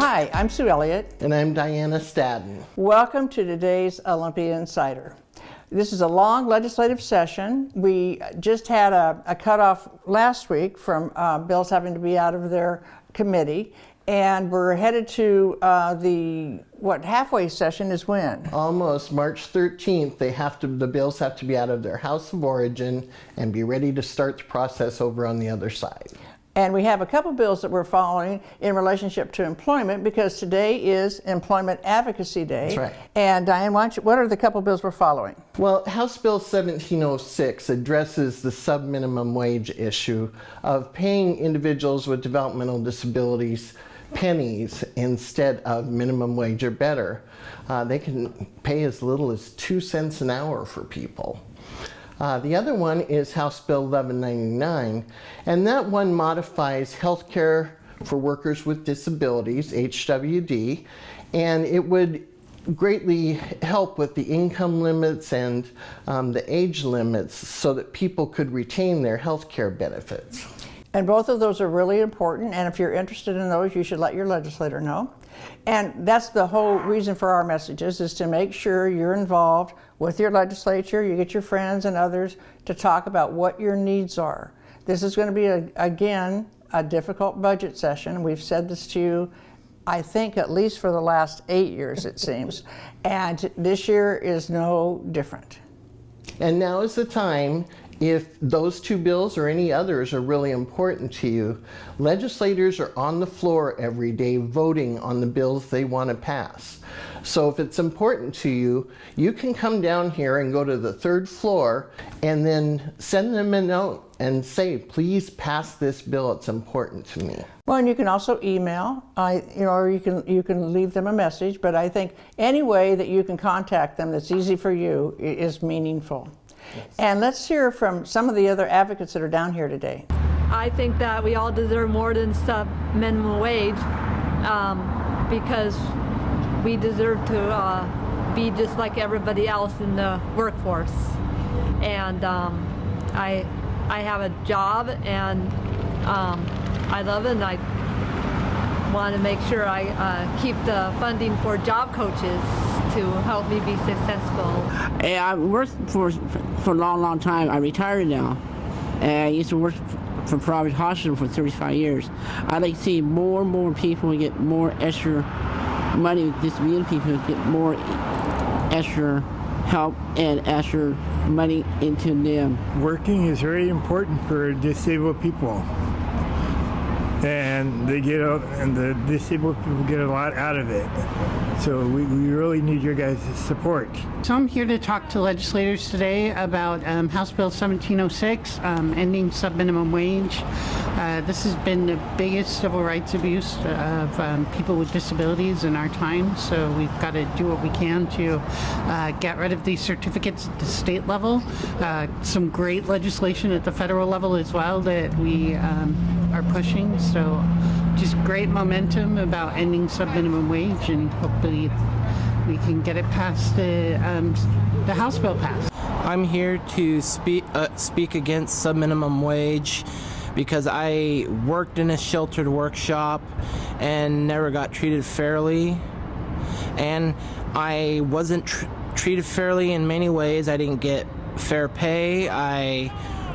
Hi, I'm Sue Elliott. And I'm Diana Stadden. Welcome to today's Olympia Insider. This is a long legislative session. We just had a cutoff last week from bills having to be out of their committee, and we're headed to the halfway session is when? Almost March 13th. The bills have to be out of their house of origin and be ready to start the process over on the other side. And we have a couple bills that we're following in relationship to employment, because today is Employment Advocacy Day. That's right. And Diane, what are the couple bills we're following? Well, House Bill 1706 addresses the sub-minimum wage issue of paying individuals with developmental disabilities pennies instead of minimum wage or better. They can pay as little as 2 cents an hour for people. The other one is House Bill 1199, and that one modifies health care for workers with disabilities, HWD, and it would greatly help with the income limits and the age limits so that people could retain their health care benefits. And both of those are really important, and if you're interested in those, you should let your legislator know. And that's the whole reason for our messages, is to make sure you're involved with your legislature, you get your friends and others to talk about what your needs are. This is going to be, again, a difficult budget session. We've said this to you, I think, at least for the last 8 years, it seems. And this year is no different. And now is the time. If those two bills or any others are really important to you, legislators are on the floor every day voting on the bills they want to pass. So if it's important to you, you can come down here and go to the third floor and then send them a note and say, please pass this bill, it's important to me. Well, and you can also email, or you can leave them a message, but I think any way that you can contact them that's easy for you is meaningful. Yes. And let's hear from some of the other advocates that are down here today. I think that we all deserve more than minimum wage, because we deserve to be just like everybody else in the workforce. And I have a job, and I love it, and I want to make sure I keep the funding for job coaches to help me be successful. And I worked for a long time. I retired now. And I used to work for private hospital for 35 years. I'd like to see more and more people get more extra money. Disability people get more extra help and extra money into them. Working is very important for disabled people. And the disabled people get a lot out of it. So we really need your guys' support. So I'm here to talk to legislators today about House Bill 1706, ending sub-minimum wage. This has been the biggest civil rights abuse of people with disabilities in our time, so we've got to do what we can to get rid of these certificates at the state level. Some great legislation at the federal level as well that we are pushing, so just great momentum about ending sub-minimum wage, and hopefully we can get it past the House bill passed. I'm here to speak against sub-minimum wage because I worked in a sheltered workshop and never got treated fairly, and I wasn't treated fairly in many ways. I didn't get fair pay. I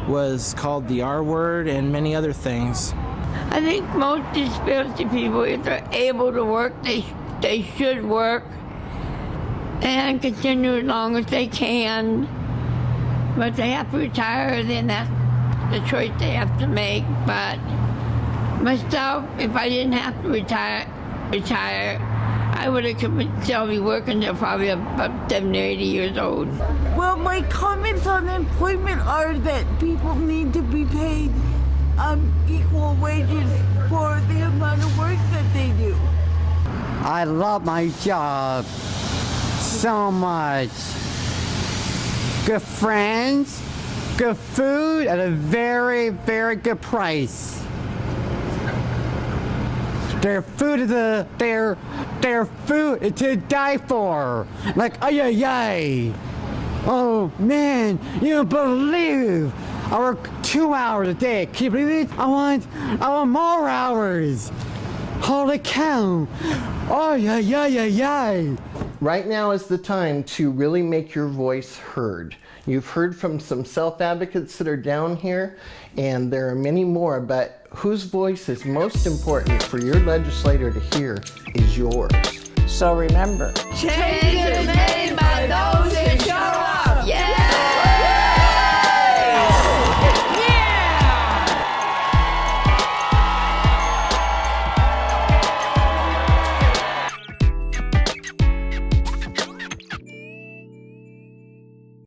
was called the R word and many other things. I think most disability people, if they're able to work, they should work and continue as long as they can. But if they have to retire, then that's the choice they have to make. But myself, if I didn't have to retire, I would have still be working till probably about 70 or 80 years old. Well, my comments on employment are that people need to be paid equal wages for the amount of work that they do. I love my job so much. Good friends, good food at a very, very good price. Their food is their food is to die for. Like ay ay ay. Oh man, you don't believe. I work 2 hours a day. Can you believe it? I want more hours. Holy cow! Oh, yeah, yeah, yeah, yeah! Right now is the time to really make your voice heard. You've heard from some self-advocates that are down here, and there are many more, but whose voice is most important for your legislator to hear is yours. So remember, Change is made by those who show